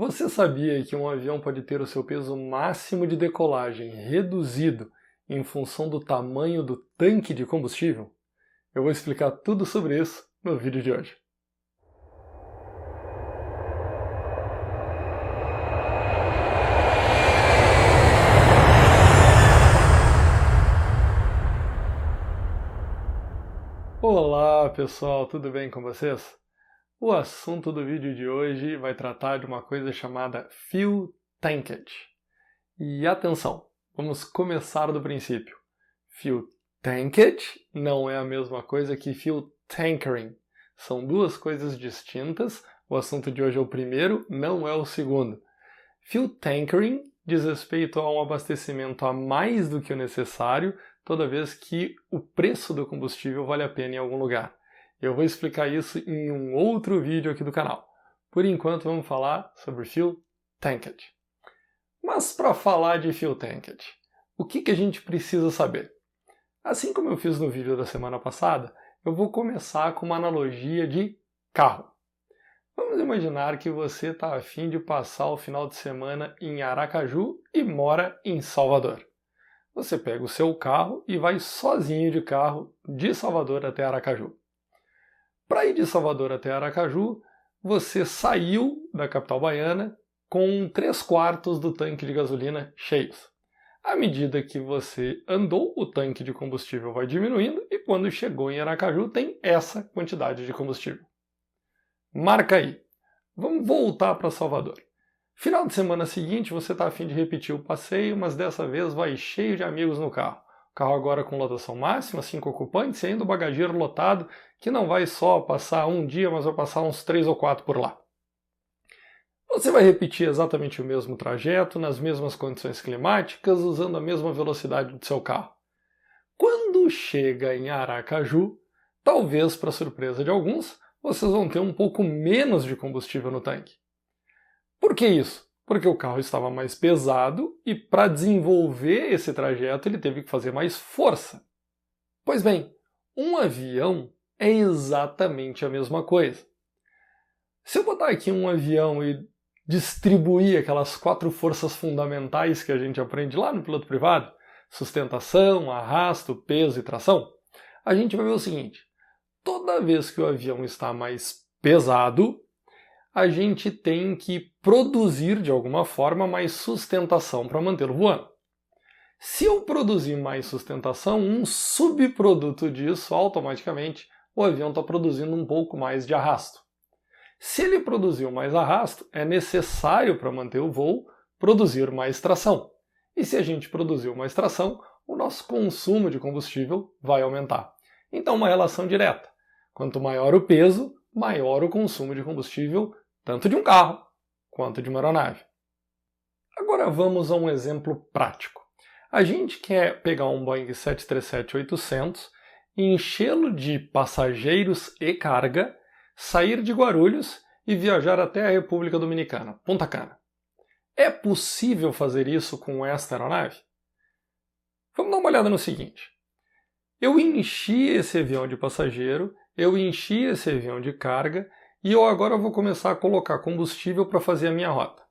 Você sabia que um avião pode ter o seu peso máximo de decolagem reduzido em função do tamanho do tanque de combustível? Eu vou explicar tudo sobre isso no vídeo de hoje. Olá pessoal, tudo bem com vocês? O assunto do vídeo de hoje vai tratar de uma coisa chamada fuel tankage. E atenção, vamos começar do princípio. Fuel tankage não é a mesma coisa que fuel tankering. São duas coisas distintas, o assunto de hoje é o primeiro, não é o segundo. Fuel tankering diz respeito a um abastecimento a mais do que o necessário toda vez que o preço do combustível vale a pena em algum lugar. Eu vou explicar isso em um outro vídeo aqui do canal. Por enquanto vamos falar sobre fuel tankage. Mas para falar de fuel tankage, o que a gente precisa saber? Assim como eu fiz no vídeo da semana passada, eu vou começar com uma analogia de carro. Vamos imaginar que você está a fim de passar o final de semana em Aracaju e mora em Salvador. Você pega o seu carro e vai sozinho de carro de Salvador até Aracaju. Para ir de Salvador até Aracaju, você saiu da capital baiana com 3/4 do tanque de gasolina cheios. À medida que você andou, o tanque de combustível vai diminuindo e quando chegou em Aracaju tem essa quantidade de combustível. Marca aí. Vamos voltar para Salvador. Final de semana seguinte você está a fim de repetir o passeio, mas dessa vez vai cheio de amigos no carro. O carro agora com lotação máxima, 5 ocupantes, e ainda o bagageiro lotado, que não vai só passar um dia, mas vai passar uns 3 ou 4 por lá. Você vai repetir exatamente o mesmo trajeto, nas mesmas condições climáticas, usando a mesma velocidade do seu carro. Quando chega em Aracaju, talvez para surpresa de alguns, vocês vão ter um pouco menos de combustível no tanque. Por que isso? Porque o carro estava mais pesado e para desenvolver esse trajeto ele teve que fazer mais força. Pois bem, um avião é exatamente a mesma coisa. Se eu botar aqui um avião e distribuir aquelas 4 forças fundamentais que a gente aprende lá no piloto privado, sustentação, arrasto, peso e tração, a gente vai ver o seguinte: toda vez que o avião está mais pesado, a gente tem que produzir de alguma forma mais sustentação para mantê-lo voando. Se eu produzir mais sustentação, um subproduto disso, automaticamente, o avião está produzindo um pouco mais de arrasto. Se ele produziu mais arrasto, é necessário para manter o voo produzir mais tração. E se a gente produziu mais tração, o nosso consumo de combustível vai aumentar. Então, uma relação direta. Quanto maior o peso, maior o consumo de combustível, tanto de um carro quanto de uma aeronave. Agora vamos a um exemplo prático. A gente quer pegar um Boeing 737-800, enchê-lo de passageiros e carga, sair de Guarulhos e viajar até a República Dominicana, Punta Cana. É possível fazer isso com esta aeronave? Vamos dar uma olhada no seguinte. Eu enchi esse avião de passageiro, eu enchi esse avião de carga e eu agora vou começar a colocar combustível para fazer a minha rota.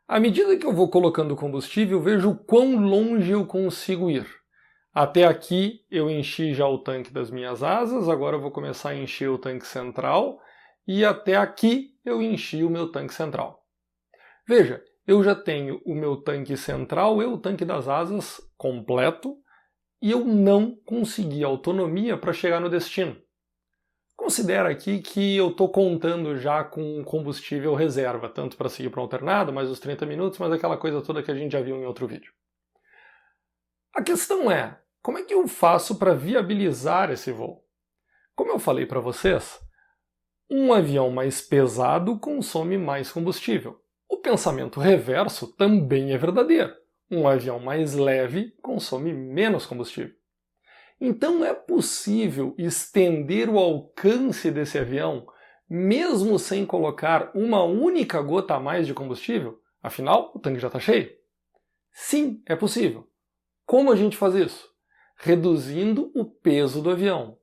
À medida que eu vou colocando combustível, vejo quão longe eu consigo ir. Até aqui eu enchi já o tanque das minhas asas, agora eu vou começar a encher o tanque central e até aqui eu enchi o meu tanque central. Veja, eu já tenho o meu tanque central e o tanque das asas completo e eu não consegui autonomia para chegar no destino. Considera aqui que eu estou contando já com combustível reserva, tanto para seguir para o alternado, mais os 30 minutos, mas aquela coisa toda que a gente já viu em outro vídeo. A questão é, como é que eu faço para viabilizar esse voo? Como eu falei para vocês, um avião mais pesado consome mais combustível. O pensamento reverso também é verdadeiro. Um avião mais leve consome menos combustível. Então é possível estender o alcance desse avião, mesmo sem colocar uma única gota a mais de combustível? Afinal, o tanque já está cheio. Sim, é possível. Como a gente faz isso? Reduzindo o peso do avião.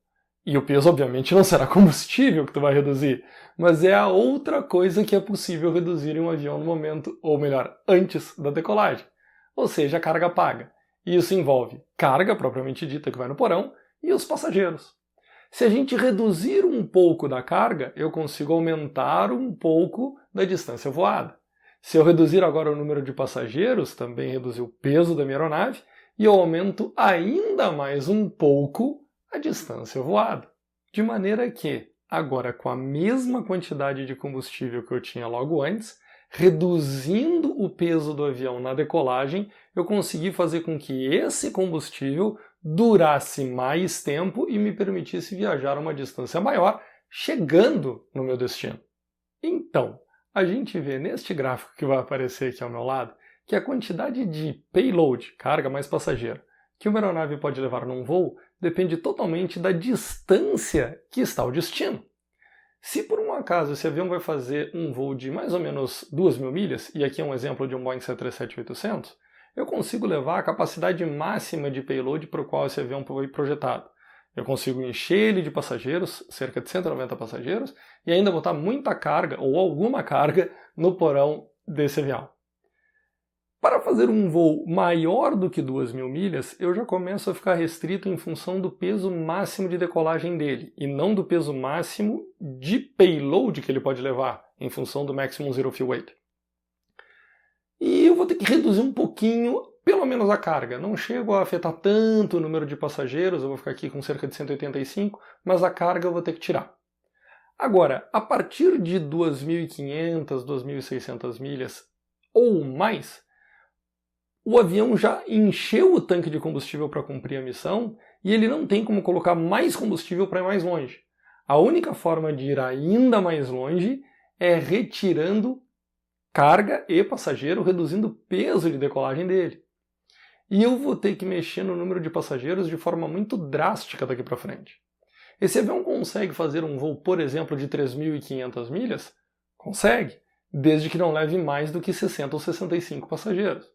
E o peso, obviamente, não será combustível que tu vai reduzir, mas é a outra coisa que é possível reduzir em um avião no momento, ou melhor, antes da decolagem. Ou seja, a carga paga. E isso envolve carga propriamente dita que vai no porão e os passageiros. Se a gente reduzir um pouco da carga, eu consigo aumentar um pouco da distância voada. Se eu reduzir agora o número de passageiros, também reduzir o peso da minha aeronave, e eu aumento ainda mais um pouco a distância voada. De maneira que, agora com a mesma quantidade de combustível que eu tinha logo antes, reduzindo o peso do avião na decolagem, eu consegui fazer com que esse combustível durasse mais tempo e me permitisse viajar uma distância maior, chegando no meu destino. Então, a gente vê neste gráfico que vai aparecer aqui ao meu lado, que a quantidade de payload, carga mais passageiro, que uma aeronave pode levar num voo depende totalmente da distância que está o destino. Se por um acaso esse avião vai fazer um voo de mais ou menos 2.000 milhas, e aqui é um exemplo de um Boeing 737-800, eu consigo levar a capacidade máxima de payload para o qual esse avião foi projetado. Eu consigo encher ele de passageiros, cerca de 190 passageiros, e ainda botar muita carga, ou alguma carga, no porão desse avião. Para fazer um voo maior do que 2.000 milhas, eu já começo a ficar restrito em função do peso máximo de decolagem dele, e não do peso máximo de payload que ele pode levar, em função do Maximum Zero Fuel Weight. E eu vou ter que reduzir um pouquinho, pelo menos a carga. Não chego a afetar tanto o número de passageiros, eu vou ficar aqui com cerca de 185, mas a carga eu vou ter que tirar. Agora, a partir de 2.500, 2.600 milhas ou mais, o avião já encheu o tanque de combustível para cumprir a missão e ele não tem como colocar mais combustível para ir mais longe. A única forma de ir ainda mais longe é retirando carga e passageiro, reduzindo o peso de decolagem dele. E eu vou ter que mexer no número de passageiros de forma muito drástica daqui para frente. Esse avião consegue fazer um voo, por exemplo, de 3.500 milhas? Consegue, desde que não leve mais do que 60 ou 65 passageiros.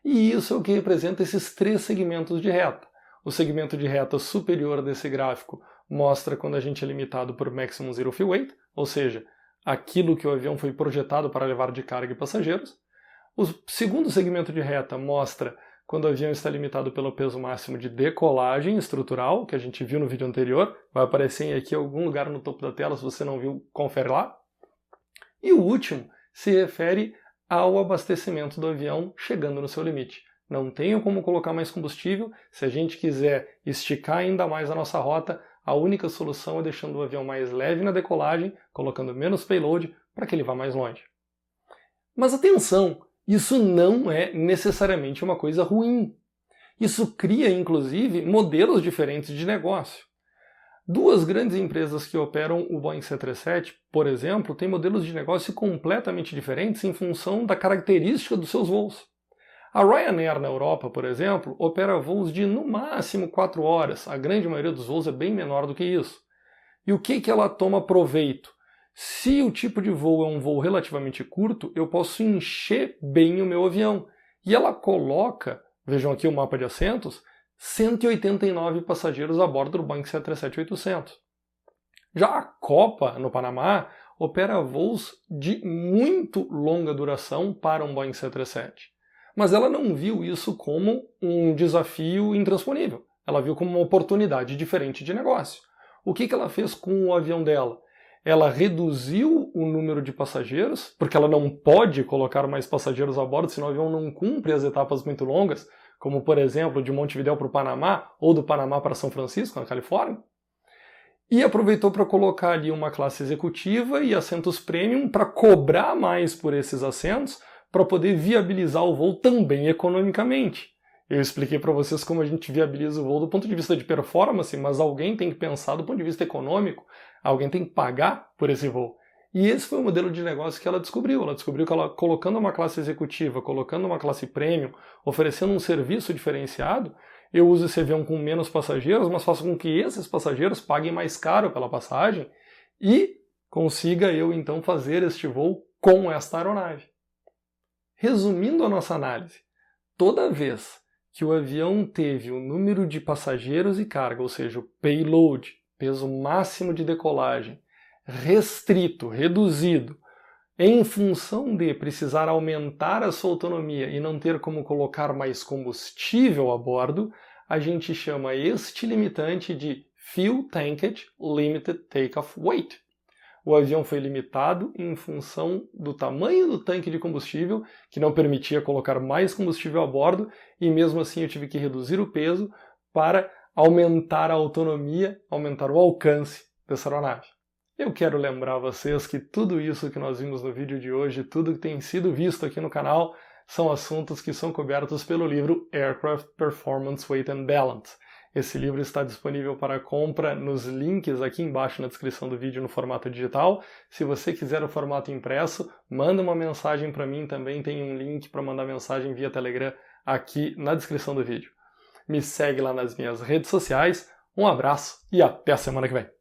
E isso é o que representa esses três segmentos de reta. O segmento de reta superior desse gráfico mostra quando a gente é limitado por Maximum Zero Fuel Weight, ou seja, aquilo que o avião foi projetado para levar de carga e passageiros. O segundo segmento de reta mostra quando o avião está limitado pelo peso máximo de decolagem estrutural, que a gente viu no vídeo anterior. Vai aparecer aqui em algum lugar no topo da tela, se você não viu, confere lá. E o último se refere ao abastecimento do avião chegando no seu limite. Não tenho como colocar mais combustível. Se a gente quiser esticar ainda mais a nossa rota, a única solução é deixando o avião mais leve na decolagem, colocando menos payload para que ele vá mais longe. Mas atenção, isso não é necessariamente uma coisa ruim. Isso cria, inclusive, modelos diferentes de negócio. Duas grandes empresas que operam o Boeing 737, por exemplo, têm modelos de negócio completamente diferentes em função da característica dos seus voos. A Ryanair na Europa, por exemplo, opera voos de no máximo 4 horas. A grande maioria dos voos é bem menor do que isso. E o que ela toma proveito? Se o tipo de voo é um voo relativamente curto, eu posso encher bem o meu avião. E ela coloca, vejam aqui o mapa de assentos, 189 passageiros a bordo do Boeing 737-800. Já a Copa, no Panamá, opera voos de muito longa duração para um Boeing 737. Mas ela não viu isso como um desafio intransponível. Ela viu como uma oportunidade diferente de negócio. O que ela fez com o avião dela? Ela reduziu o número de passageiros, porque ela não pode colocar mais passageiros a bordo, senão o avião não cumpre as etapas muito longas, como, por exemplo, de Montevidéu para o Panamá, ou do Panamá para São Francisco, na Califórnia. E aproveitou para colocar ali uma classe executiva e assentos premium para cobrar mais por esses assentos, para poder viabilizar o voo também economicamente. Eu expliquei para vocês como a gente viabiliza o voo do ponto de vista de performance, mas alguém tem que pensar do ponto de vista econômico, alguém tem que pagar por esse voo. E esse foi o modelo de negócio que ela descobriu. Ela descobriu que ela, colocando uma classe executiva, colocando uma classe premium, oferecendo um serviço diferenciado, eu uso esse avião com menos passageiros, mas faço com que esses passageiros paguem mais caro pela passagem e consiga eu então fazer este voo com esta aeronave. Resumindo a nossa análise, toda vez que o avião teve o número de passageiros e carga, ou seja, o payload, peso máximo de decolagem, restrito, reduzido, em função de precisar aumentar a sua autonomia e não ter como colocar mais combustível a bordo, a gente chama este limitante de Fuel Tankage Limited Takeoff Weight. O avião foi limitado em função do tamanho do tanque de combustível, que não permitia colocar mais combustível a bordo, e mesmo assim eu tive que reduzir o peso para aumentar a autonomia, aumentar o alcance dessa aeronave. Eu quero lembrar vocês que tudo isso que nós vimos no vídeo de hoje, tudo que tem sido visto aqui no canal, são assuntos que são cobertos pelo livro Aircraft Performance Weight and Balance. Esse livro está disponível para compra nos links aqui embaixo na descrição do vídeo no formato digital. Se você quiser o formato impresso, manda uma mensagem para mim, também tem um link para mandar mensagem via Telegram aqui na descrição do vídeo. Me segue lá nas minhas redes sociais, um abraço e até a semana que vem!